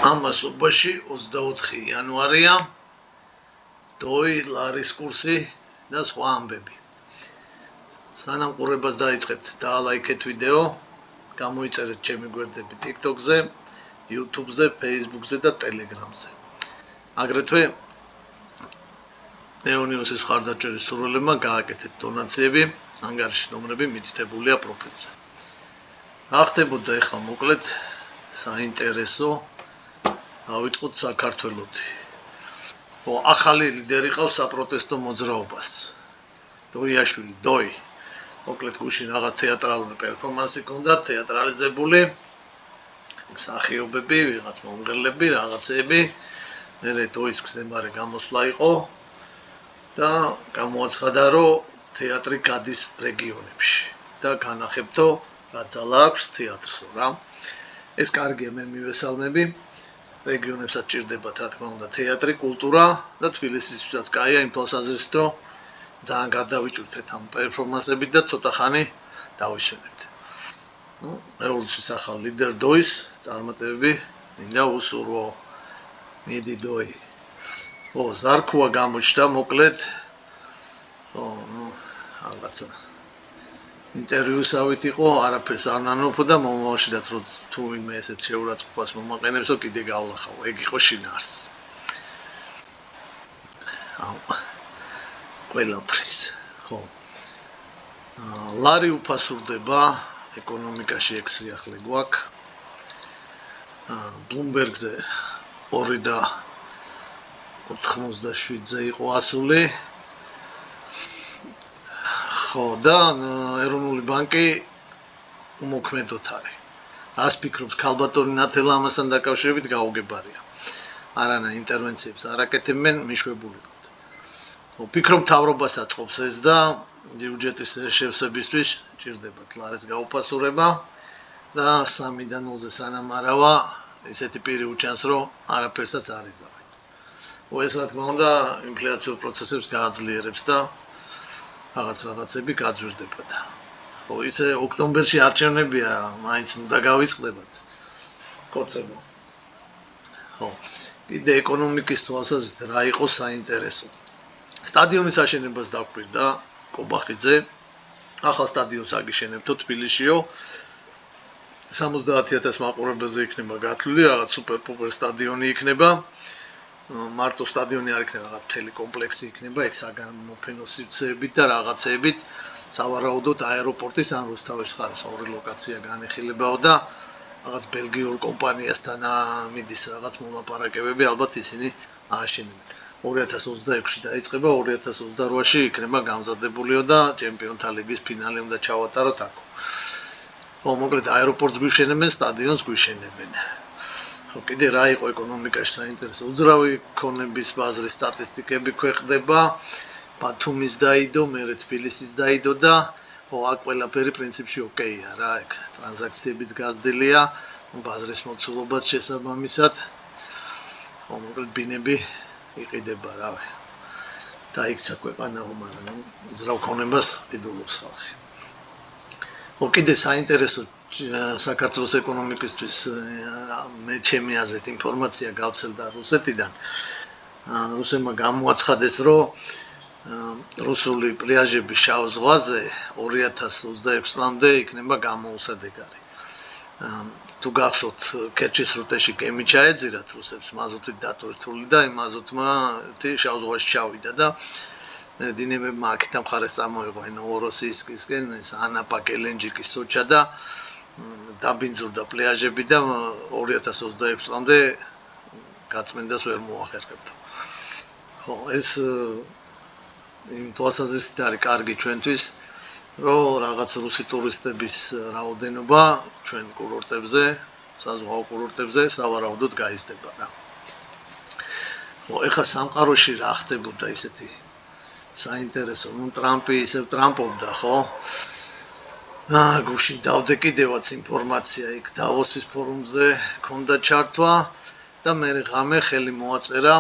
ამასობაში 24 იანვარია დოი ლარის კურსი და სხვა ამბები. სანამ ყურებას დაიწყებთ, დაალაიქეთ ვიდეო, გამოიწერეთ ჩემი გვერდები TikTok-ზე, YouTube-ზე, Facebook-ზე და Telegram-ზე. აგრეთვე ნეონიუსის მხარდაჭერის სურვილებმა გააკეთეთ დონაციები, ანგარიშის ნომრები მითითებულია პროფილზე. რა ხდებოდა ახლა მოკლედ საინტერესო დავიწყოთ საქართველოსი. ახალი ლიდერი ყავს საპროტესტო მოძრაობას. დოიაშვილი, დოი. მოკლედ გუშინ რაღაც თეატრალური პერფორმანსი ჰქონდა, თეატრალიზებული მსახიობები, ვიღაც მომღერლები, რაღაცები. მერე დოის გზემარე გამოსვლა იყო და გამოაცხადა, რომ თეატრი გადის რეგიონებში და განახებთო რა ძალა აქვს თეატრსო რა. ეს კარგია, მე მივესალმები. რეგიონებსაც ჭირდებათ, რა თქმა უნდა, თეატრი, კულტურა და თბილისისთვისაც კაია იმ თვალსაზრისით, რომ ძალიან გადავიჭირდეთ ამ პერფორმანსებით და ცოტა ხანი დავისვენებთ. რევოლუციის ახალ ლიდერ დოის წარმატებები მინდა უსურვო. მიდი დოი. ზარქუა გამოჩნდა მოკლედ. რაღაცა ინტერვიუსავით იყო, არაფერს არ ნანოფო და მომავალშიდაც რომ თუ ვინმე ესეთ შეურაცხყოფას მომაყენებსო, კიდე გავლახავ. ეგ იყო შინაარსი. ყველაფრის, ხო. ლარი უფასურდება, ეკონომიკაში ეგ სიახლე გვაქვს. ბლუმბერგზე 2.97-ზე იყო ასული. ხო, და ეროვნული ბანკი უმოქმედოდ არის. რას ფიქრობს ქალბატონი ნათელა ამასთან დაკავშირებით გაუგებარია. არანა ინტერვენციებს არ აკეთებენ, მიშვებული ხართ. ვფიქრობ მთავრობას აწყობს ეს და ბიუჯეტის შევსებისთვის ჭირდებათ ლარის გაუფასურება და 3-დან 0-ზე სანამ არავა ესეთი პირი უჩანს, რომ არაფერსაც არ იზავენ. ეს რა თქმა უნდა ინფლაციურ პროცესებს გააძლიერებს და რაღაცები გაძვირდებოდა. ხო, ისე ოქტომბერში არჩევნებია, მაინც უნდა გავიწყდებათ. კოცებო. ხო, კიდე ეკონომიკის თვალსაზრისით რა იყო საინტერესო. სტადიონის აშენებას დაგვირდა კობახიძე. ახალ სტადიონს აგიშენებთო თბილისშიო. 70,000 მაყურებელზე იქნება გათვლილი, რაღაც სუპერ-პუპერ სტადიონი იქნება. მარტო სტადიონი არ იქნება, რაღაც მთელი კომპლექსი იქნება, ეგ საგამოფენო სივრცეებით და რაღაცეებით. სავარაუდოდ აეროპორტის ან რუსთავის ხარის ორი ლოკაცია განეხილებაო და რაღაც ბელგიურ კომპანიასთან მიდის რაღაც მოლაპარაკებები, ალბათ ისინი ააშენებენ. 2026-ში დაიწყება, 2028-ში იქნება გამზადებულიო და ჩემპიონთა ლიგის ფინალი უნდა ჩავატაროთ აქ. ხო, მოკლედ აეროპორტს გვიშენებენ, სტადიონს გვიშენებენ. ხო, კიდე რა იყო ეკონომიკაში საინტერესო. უძრავი ქონების ბაზრის სტატისტიკები ქვეყნდება. ბათუმის დაიდო, მერე თბილისის დაიდო და ხო, აქ ყველაფერი პრინციპში ოკეია რა, ეგ ტრანზაქციებიც გაზრდილია, ბაზრის მოცულობაც შესაბამისად. ხო, მოკლედ ბინები იყიდება რავი. დაიქცა ქვეყანაო, მაგრამ უძრავ ქონებას დიდულობს ხალხი. ხო, კიდე საინტერესო საქართველოს ეკონომიკისთვის მე ჩემი აზრით ინფორმაცია გავცელდა რუსეთიდან. რუსებმა გამოაცხადეს, რომ რუსული პლიაჟები შავ ზღვაზე 2026 წლამდე იქნება გამოუსადეგარი. თუ გახსოვთ, ქერჩის სრუტეში გემი ჩაეძირათ რუსებს, მაზუთით დატვირთული და იმ მაზუთმა შავ ზღვაში ჩავიდა და დინებებმა აქეთ მხარეს წამოიღო ნოვოროსიისკისკენ ეს ანაპა, კელენჯიკის, სოჩა და დაბინძურდა პლიაჟები და 2026 წლამდე გაწმენდას ვერ მოახერხებდა. ხო, ეს იმ თვალსაზრისით არის კარგი ჩვენთვის, რომ რაღაც რუსი ტურისტების რაოდენობა ჩვენ კურორტებზე, საზღვაო კურორტებზე სავარაუდოდ გაიზრდება რა. ხო, ეხლა სამყაროში რა ხდებოდა ისეთი საინტერესო, ტრამპი ისევ ტრამპობდა, ხო? გუშინ დავდე კიდევაც ინფორმაცია იქ დავოსის ფორუმზე ქონდა ჩართვა და მე ღამე ხელი მოაწერა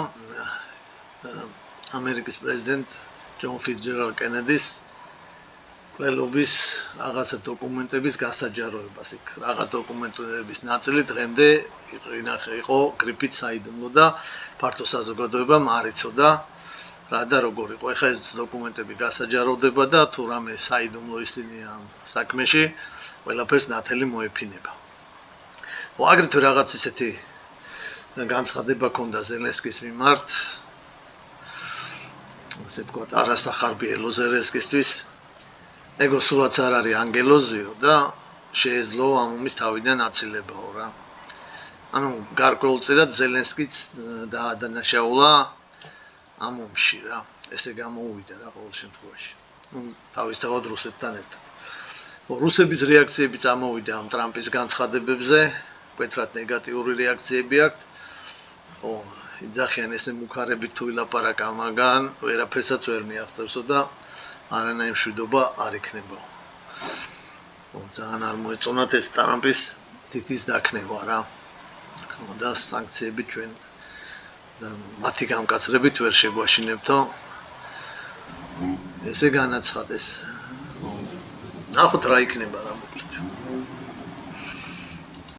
ამერიკის პრეზიდენტ ჯონ ფიცჯერალდ კენედის ყველობის რაღაცა დოკუმენტების გასაჯაროებას იქ. Რაღაც დოკუმენტების ნაწილი დღემდე იყო გრიფით საიდუმლო და ფართო საზოგადოებამ არ იცოდა რა და როგორ იყო. ეხლა ეს დოკუმენტები გასაჯაროვდება და თუ რამე საიდუმლო ისინი ამ საქმეში ყველაფერს ნათელი მოეფინება. აგრეთვე რაღაც ისეთი განცხადება ქონდა ზელენსკის მიმართ, ასე ვთქვათ, არასახარბიელო ზელენსკისთვის. ეგო სულაც არ არის ანგელოზიო და შეეძლო ამ ომის თავიდან აცილებაო რა. ანუ გარკვეულწილად ზელენსკიც დაადანაშაულა ამ ომში რა. ესე გამოუვიდა რა ყოველ შემთხვევაში. თავისთავად რუსეთთან ერთად. რუსების რეაქციები წამოვიდა ამ ტრამპის განცხადებებზე, მკვეთრად ნეგატიური რეაქციები აქვს. იძახიან ესე მუქარებით თუ ილაპარაკა მაგან, ვერაფერსაც ვერ მიაღწევსო და არანაირი მშვიდობა არ იქნება. ძალიან არ მოეწონათ ეს ტრამპის თითის დაქნება რა. და სანქციები ჩვენ და მათი გამკაცრებით ვერ შეგვაშინებთო. ესე განაცხადეს. ნახოთ რა იქნება რა.